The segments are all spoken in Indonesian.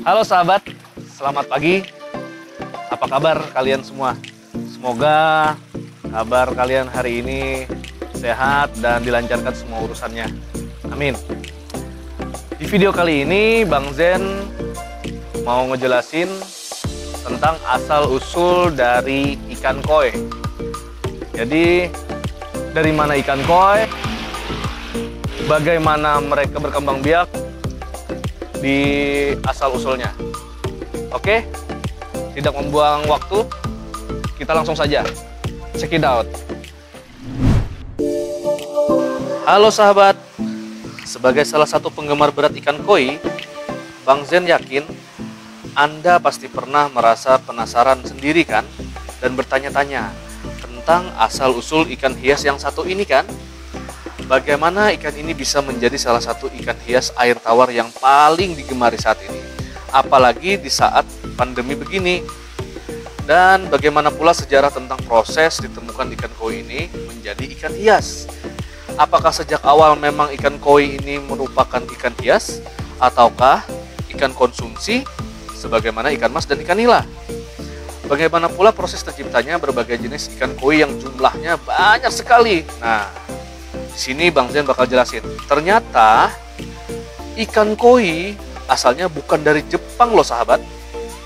Halo sahabat, selamat pagi. Apa kabar kalian semua? Semoga kabar kalian hari ini sehat dan dilancarkan semua urusannya. Amin. Di video kali ini Bang Zen mau ngejelasin tentang asal-usul dari ikan koi. Jadi dari mana ikan koi, bagaimana mereka berkembang biak di asal-usulnya. Oke, tidak membuang waktu, kita langsung saja check it out. Halo sahabat, sebagai salah satu penggemar berat ikan koi, Bang Zen yakin Anda pasti pernah merasa penasaran sendiri kan, dan bertanya-tanya tentang asal-usul ikan hias yang satu ini kan. Bagaimana ikan ini bisa menjadi salah satu ikan hias air tawar yang paling digemari saat ini, apalagi di saat pandemi begini. Dan bagaimana pula sejarah tentang proses ditemukan ikan koi ini menjadi ikan hias. Apakah sejak awal memang ikan koi ini merupakan ikan hias, ataukah ikan konsumsi sebagaimana ikan mas dan ikan nila? Bagaimana pula proses terciptanya berbagai jenis ikan koi yang jumlahnya banyak sekali? Nah, di sini Bang Zen bakal jelasin. Ternyata ikan koi asalnya bukan dari Jepang loh sahabat,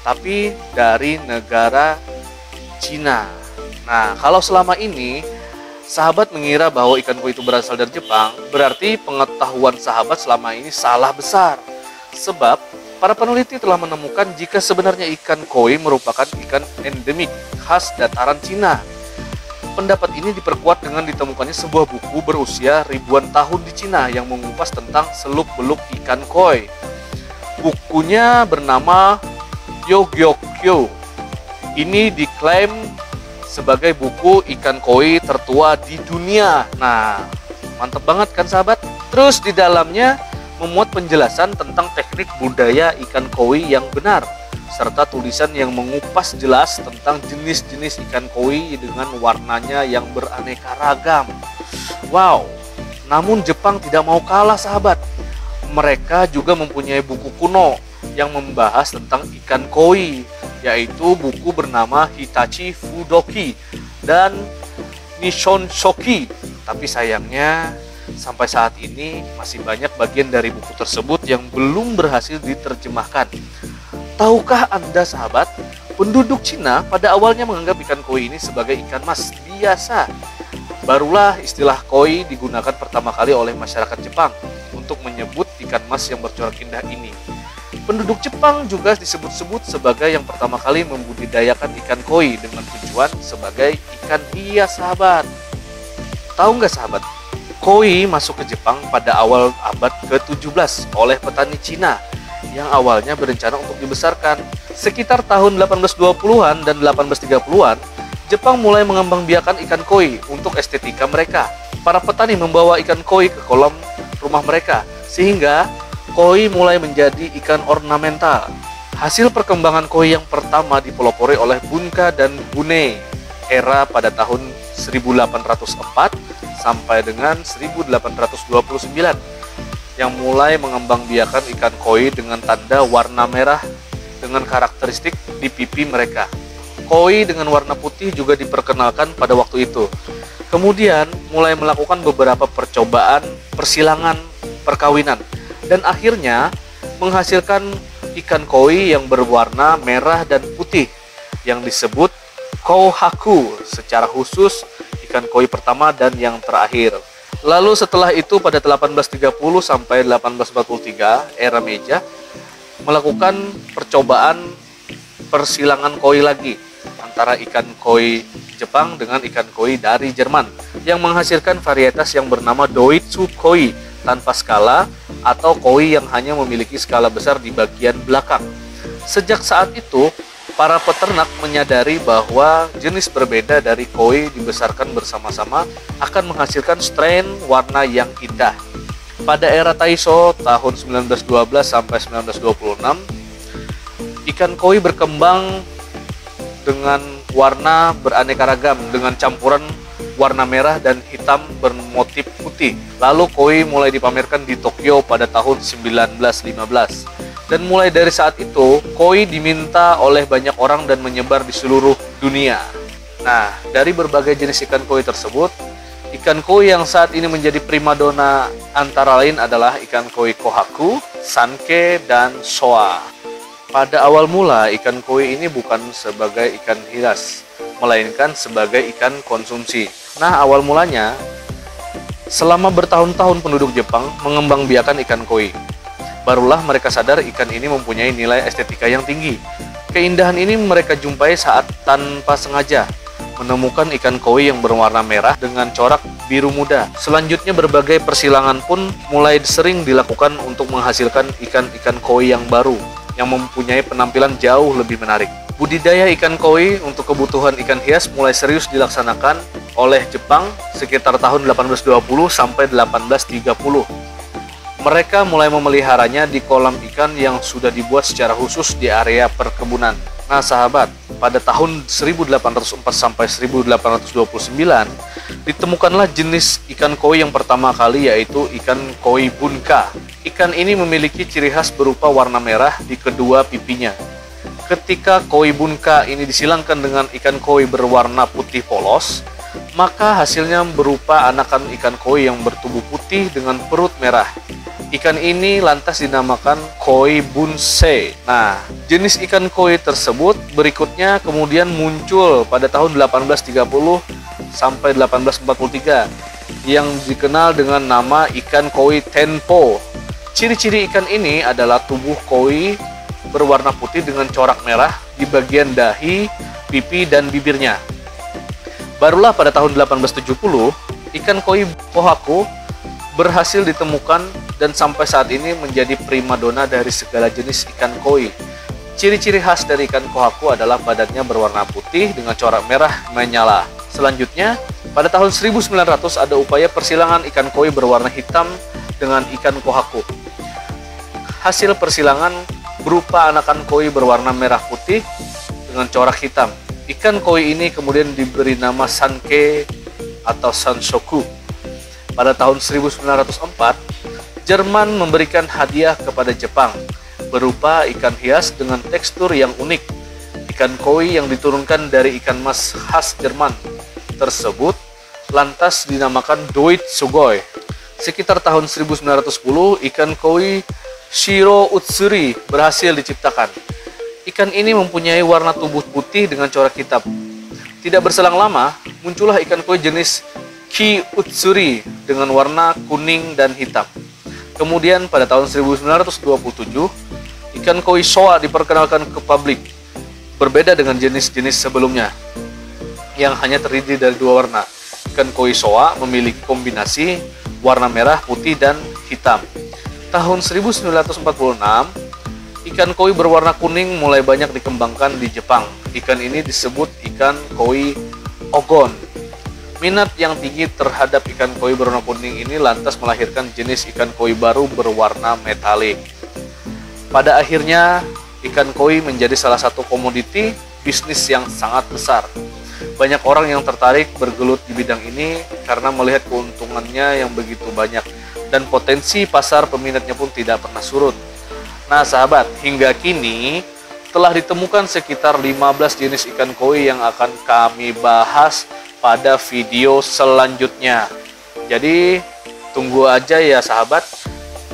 tapi dari negara Cina. Nah, kalau selama ini sahabat mengira bahwa ikan koi itu berasal dari Jepang, berarti pengetahuan sahabat selama ini salah besar. Sebab para peneliti telah menemukan jika sebenarnya ikan koi merupakan ikan endemik khas dataran Cina. Pendapat ini diperkuat dengan ditemukannya sebuah buku berusia ribuan tahun di Cina yang mengupas tentang seluk-beluk ikan koi. Bukunya bernama Yogyokyo. Ini diklaim sebagai buku ikan koi tertua di dunia. Nah, mantep banget kan sahabat? Terus di dalamnya memuat penjelasan tentang teknik budaya ikan koi yang benar, serta tulisan yang mengupas jelas tentang jenis-jenis ikan koi dengan warnanya yang beraneka ragam. Wow, namun Jepang tidak mau kalah sahabat. Mereka juga mempunyai buku kuno yang membahas tentang ikan koi, yaitu buku bernama Hitachi Fudoki dan Nishon Shoki. Tapi sayangnya sampai saat ini masih banyak bagian dari buku tersebut yang belum berhasil diterjemahkan. Tahukah Anda sahabat, penduduk Cina pada awalnya menganggap ikan koi ini sebagai ikan mas biasa. Barulah istilah koi digunakan pertama kali oleh masyarakat Jepang untuk menyebut ikan mas yang bercorak indah ini. Penduduk Jepang juga disebut-sebut sebagai yang pertama kali membudidayakan ikan koi dengan tujuan sebagai ikan hias sahabat. Tahu nggak sahabat, koi masuk ke Jepang pada awal abad ke-17 oleh petani Cina yang awalnya berencana untuk dibesarkan. Sekitar tahun 1820-an dan 1830-an, Jepang mulai mengembangbiakan ikan koi untuk estetika mereka. Para petani membawa ikan koi ke kolam rumah mereka, sehingga koi mulai menjadi ikan ornamental. Hasil perkembangan koi yang pertama dipelopori oleh Bunka dan Bune era pada tahun 1804 sampai dengan 1829. Yang mulai mengembangbiakan ikan koi dengan tanda warna merah dengan karakteristik di pipi mereka. Koi dengan warna putih juga diperkenalkan pada waktu itu. Kemudian mulai melakukan beberapa percobaan persilangan perkawinan dan akhirnya menghasilkan ikan koi yang berwarna merah dan putih yang disebut Kohaku, secara khusus ikan koi pertama dan yang terakhir. Lalu setelah itu pada 1830 sampai 1843 era Meija melakukan percobaan persilangan koi lagi antara ikan koi Jepang dengan ikan koi dari Jerman yang menghasilkan varietas yang bernama Doitsu koi tanpa skala atau koi yang hanya memiliki skala besar di bagian belakang. Sejak saat itu para peternak menyadari bahwa jenis berbeda dari koi dibesarkan bersama-sama akan menghasilkan strain warna yang indah. Pada era Taisho tahun 1912 sampai 1926, ikan koi berkembang dengan warna beraneka ragam dengan campuran warna merah dan hitam bermotif putih. Lalu koi mulai dipamerkan di Tokyo pada tahun 1915. Dan mulai dari saat itu, koi diminta oleh banyak orang dan menyebar di seluruh dunia. Nah, dari berbagai jenis ikan koi tersebut, ikan koi yang saat ini menjadi primadona antara lain adalah ikan koi kohaku, sanke, dan soa. Pada awal mula, ikan koi ini bukan sebagai ikan hias, melainkan sebagai ikan konsumsi. Nah, awal mulanya, selama bertahun-tahun penduduk Jepang mengembangbiakan ikan koi. Barulah mereka sadar ikan ini mempunyai nilai estetika yang tinggi. Keindahan ini mereka jumpai saat tanpa sengaja menemukan ikan koi yang berwarna merah dengan corak biru muda. Selanjutnya berbagai persilangan pun mulai sering dilakukan untuk menghasilkan ikan-ikan koi yang baru yang mempunyai penampilan jauh lebih menarik. Budidaya ikan koi untuk kebutuhan ikan hias mulai serius dilaksanakan oleh Jepang sekitar tahun 1820 sampai 1830. Mereka mulai memeliharanya di kolam ikan yang sudah dibuat secara khusus di area perkebunan. Nah sahabat, pada tahun 1804 sampai 1829 ditemukanlah jenis ikan koi yang pertama kali, yaitu ikan koi bunka. Ikan ini memiliki ciri khas berupa warna merah di kedua pipinya. Ketika koi bunka ini disilangkan dengan ikan koi berwarna putih polos, maka hasilnya berupa anakan ikan koi yang bertubuh putih dengan perut merah. Ikan ini lantas dinamakan koi bunsei. Nah, jenis ikan koi tersebut berikutnya kemudian muncul pada tahun 1830 sampai 1843 yang dikenal dengan nama ikan koi tenpo. Ciri-ciri ikan ini adalah tubuh koi berwarna putih dengan corak merah di bagian dahi, pipi, dan bibirnya. Barulah pada tahun 1870, ikan koi kohaku berhasil ditemukan dan sampai saat ini menjadi primadona dari segala jenis ikan koi. Ciri-ciri khas dari ikan kohaku adalah badannya berwarna putih dengan corak merah menyala. Selanjutnya, pada tahun 1900 ada upaya persilangan ikan koi berwarna hitam dengan ikan kohaku. Hasil persilangan berupa anakan koi berwarna merah putih dengan corak hitam. Ikan koi ini kemudian diberi nama sanke atau sanshoku. Pada tahun 1904, Jerman memberikan hadiah kepada Jepang berupa ikan hias dengan tekstur yang unik. Ikan koi yang diturunkan dari ikan mas khas Jerman tersebut lantas dinamakan Doit Sugoi. Sekitar tahun 1910, ikan koi Shiro Utsuri berhasil diciptakan. Ikan ini mempunyai warna tubuh putih dengan corak hitam. Tidak berselang lama, muncullah ikan koi jenis Ki Utsuri dengan warna kuning dan hitam. Kemudian pada tahun 1927, ikan koi soa diperkenalkan ke publik. Berbeda dengan jenis-jenis sebelumnya yang hanya terdiri dari dua warna. Ikan koi soa memiliki kombinasi warna merah, putih, dan hitam. Tahun 1946, ikan koi berwarna kuning mulai banyak dikembangkan di Jepang. Ikan ini disebut ikan koi ogon. Minat yang tinggi terhadap ikan koi berwarna kuning ini lantas melahirkan jenis ikan koi baru berwarna metalik. Pada akhirnya, ikan koi menjadi salah satu komoditi bisnis yang sangat besar. Banyak orang yang tertarik bergelut di bidang ini karena melihat keuntungannya yang begitu banyak dan potensi pasar peminatnya pun tidak pernah surut. Nah sahabat, hingga kini telah ditemukan sekitar 15 jenis ikan koi yang akan kami bahas pada video selanjutnya. Jadi tunggu aja ya sahabat,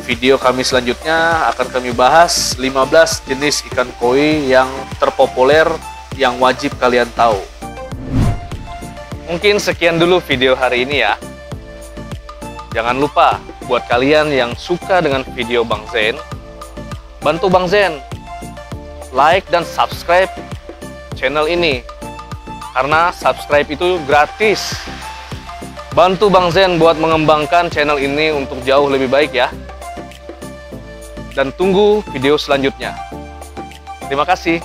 video kami selanjutnya akan kami bahas 15 jenis ikan koi yang terpopuler yang wajib kalian tahu. Mungkin sekian dulu video hari ini ya. Jangan lupa buat kalian yang suka dengan video Bang Zen, bantu Bang Zen like dan subscribe channel ini. Karena subscribe itu gratis. Bantu Bang Zen buat mengembangkan channel ini untuk jauh lebih baik ya. Dan tunggu video selanjutnya. Terima kasih.